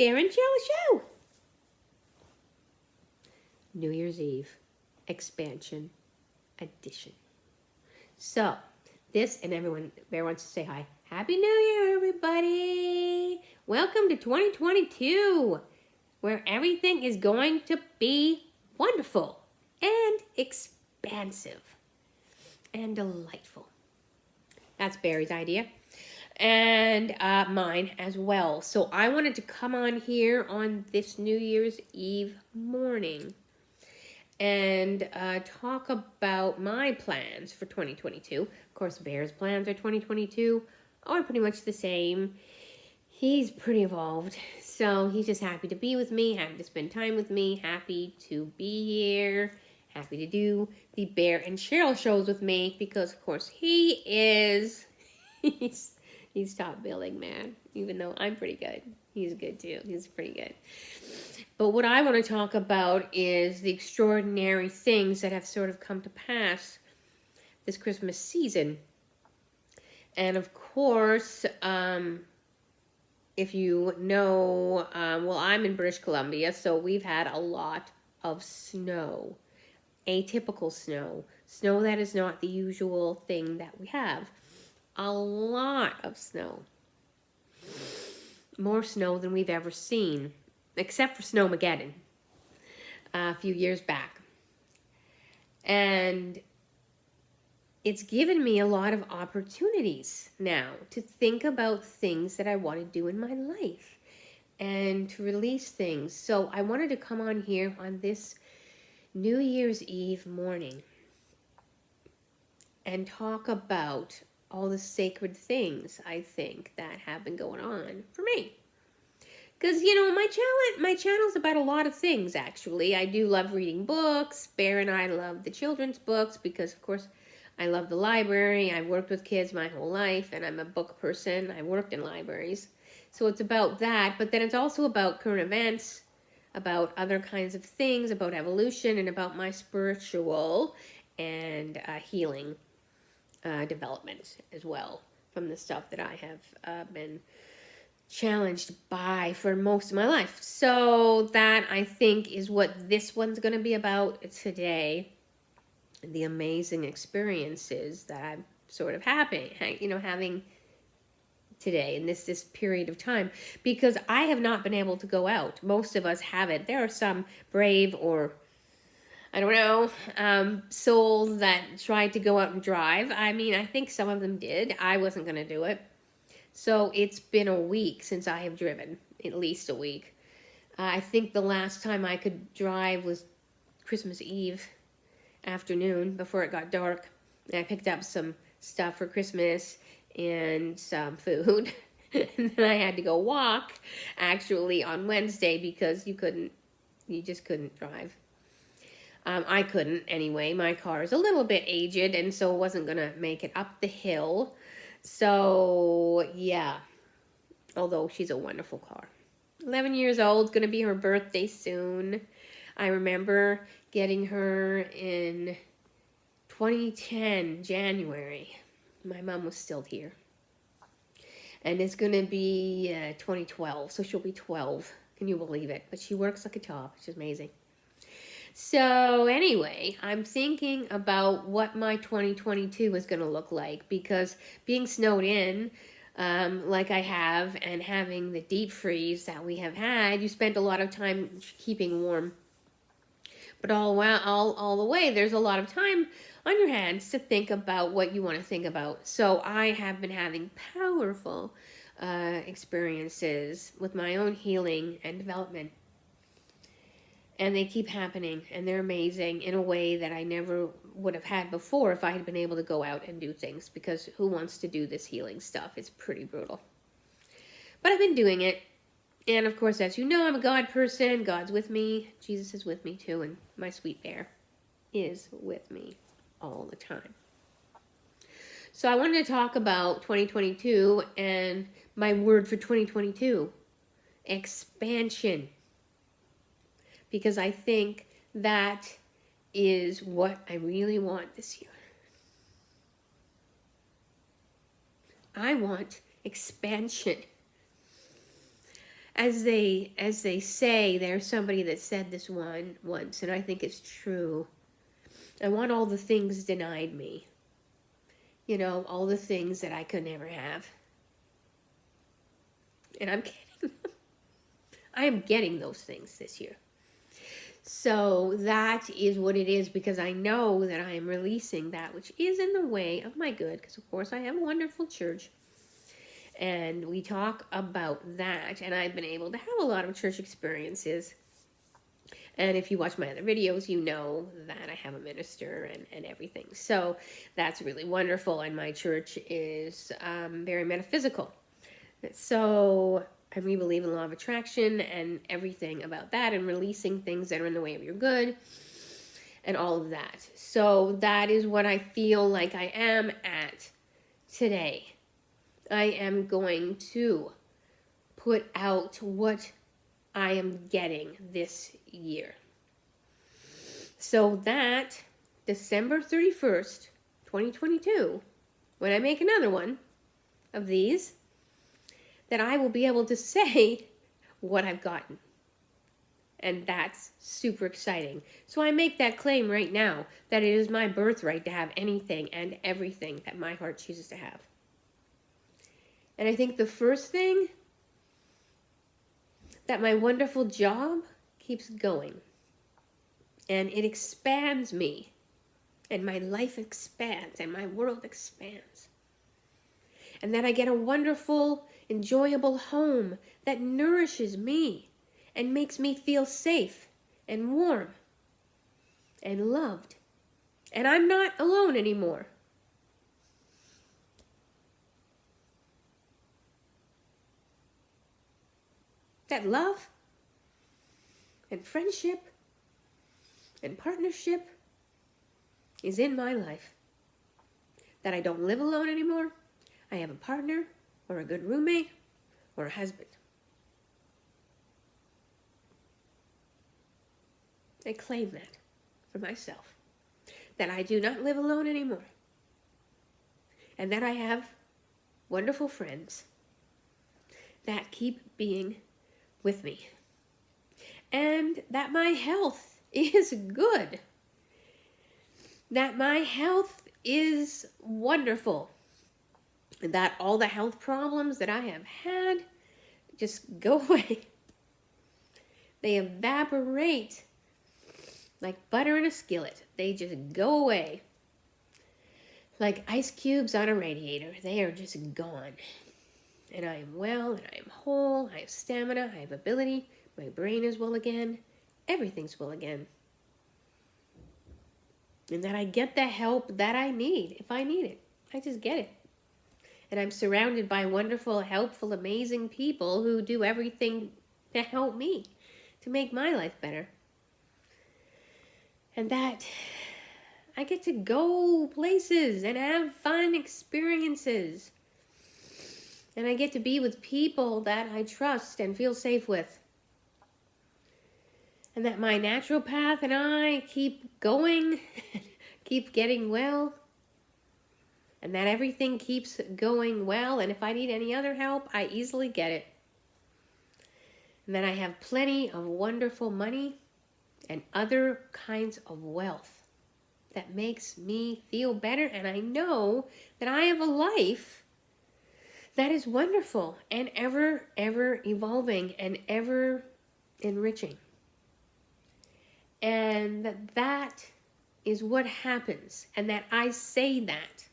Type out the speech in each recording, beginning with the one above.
Bear and Cheryl Show. New Year's Eve expansion edition. So, this, and everyone, Bear wants to say hi. Happy New Year, everybody. Welcome to 2022, where everything is going to be wonderful and expansive and delightful. That's Barry's idea. And mine as well. So I wanted to come on here on this New Year's Eve morning and talk about my plans for 2022. Of course, Bear's plans are 2022 are pretty much the same. He's pretty evolved, so he's just happy to be with me, happy to spend time with me, happy to be here, happy to do the Bear and Cheryl shows with me because, of course, he is... He's top billing, man. Even though I'm pretty good. He's good too. He's pretty good. But what I want to talk about is the extraordinary things that have sort of come to pass this Christmas season. And of course, if you know, well, I'm in British Columbia, so we've had a lot of snow. Atypical snow. Snow that is not the usual thing that we have. A lot of snow. More snow than we've ever seen, except for Snowmageddon a few years back. And it's given me a lot of opportunities now to think about things that I want to do in my life and to release things. So I wanted to come on here on this New Year's Eve morning and talk about all the sacred things, I think, that have been going on for me. Because, you know, my channel's about a lot of things, actually. I do love reading books. Bear and I love the children's books because, of course, I love the library. I've worked with kids my whole life, and I'm a book person. I worked in libraries. So it's about that, but then it's also about current events, about other kinds of things, about evolution, and about my spiritual and healing development as well from the stuff that I have been challenged by for most of my life. So that, I think, is what this one's going to be about today. The amazing experiences that I'm sort of having today in this period of time, because I have not been able to go out. Most of us haven't. There are some brave or I don't know, souls that tried to go out and drive. I mean, I think some of them did. I wasn't going to do it. So it's been a week since I have driven, at least a week. I think the last time I could drive was Christmas Eve afternoon before it got dark. And I picked up some stuff for Christmas and some food. And then I had to go walk, actually, on Wednesday because you just couldn't drive. I couldn't anyway. My car is a little bit aged and so wasn't going to make it up the hill. So, yeah. Although she's a wonderful car. 11 years old, going to be her birthday soon. I remember getting her in 2010, January. My mom was still here. And it's going to be 2012, so she'll be 12. Can you believe it? But she works like a top. She's amazing. So anyway, I'm thinking about what my 2022 is going to look like, because being snowed in like I have and having the deep freeze that we have had, you spent a lot of time keeping warm. But all the way, there's a lot of time on your hands to think about what you want to think about. So I have been having powerful experiences with my own healing and development. And they keep happening, and they're amazing in a way that I never would have had before if I had been able to go out and do things, because who wants to do this healing stuff? It's pretty brutal. But I've been doing it, and of course, as you know, I'm a God person. God's with me. Jesus is with me too, and my sweet bear is with me all the time. So I wanted to talk about 2022 and my word for 2022, expansion. Because I think that is what I really want this year. I want expansion. as they say, there's somebody that said this one once, and I think it's true. I want all the things denied me. You know, all the things that I could never have. And I'm getting them. I am getting those things this year. So that is what it is, because I know that I am releasing that which is in the way of my good, because of course I have a wonderful church. And we talk about that, and I've been able to have a lot of church experiences. And if you watch my other videos, you know that I have a minister and everything. So that's really wonderful, and my church is very metaphysical. So we believe in law of attraction and everything about that, and releasing things that are in the way of your good, and all of that. So that is what I feel like I am at today. I am going to put out what I am getting this year. So that December 31st, 2022, when I make another one of these, that I will be able to say what I've gotten. And that's super exciting. So I make that claim right now, that it is my birthright to have anything and everything that my heart chooses to have. And I think the first thing, that my wonderful job keeps going. And it expands me. And my life expands, and my world expands. And that I get a wonderful, enjoyable home that nourishes me and makes me feel safe and warm and loved. And I'm not alone anymore. That love and friendship and partnership is in my life. That I don't live alone anymore. I have a partner or a good roommate or a husband. I claim that for myself. That I do not live alone anymore. And that I have wonderful friends that keep being with me. And that my health is good. That my health is wonderful. And that all the health problems that I have had just go away. They evaporate like butter in a skillet. They just go away. Like ice cubes on a radiator. They are just gone. And I am well, and I am whole, I have stamina, I have ability, my brain is well again, everything's well again. And that I get the help that I need, if I need it. I just get it. And I'm surrounded by wonderful, helpful, amazing people who do everything to help me, to make my life better. And that I get to go places and have fun experiences. And I get to be with people that I trust and feel safe with. And that my naturopath and I keep going, keep getting well. And that everything keeps going well. And if I need any other help, I easily get it. And that I have plenty of wonderful money and other kinds of wealth that makes me feel better. And I know that I have a life that is wonderful and ever evolving and ever enriching. And that is what happens. And that I say that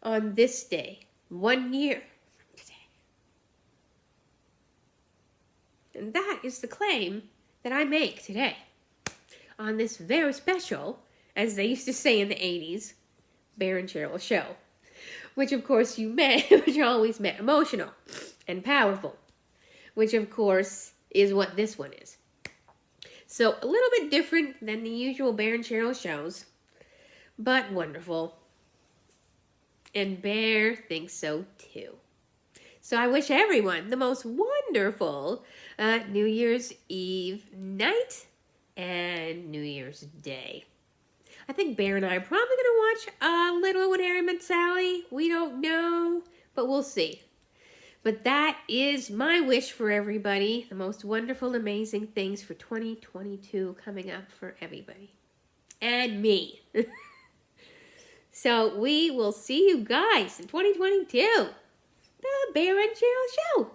on this day, 1 year from today. And that is the claim that I make today on this very special, as they used to say in the 80s, Bear and Cheryl show. Which of course you met, which always met emotional and powerful. Which of course is what this one is. So a little bit different than the usual Bear and Cheryl shows, but wonderful. And Bear thinks so too. So I wish everyone the most wonderful New Year's Eve night and New Year's Day. I think Bear and I are probably going to watch a little When Harry Met Sally. We don't know, but we'll see. But that is my wish for everybody. The most wonderful, amazing things for 2022 coming up for everybody. And me. So we will see you guys in 2022. The Bear and Cheryl Show.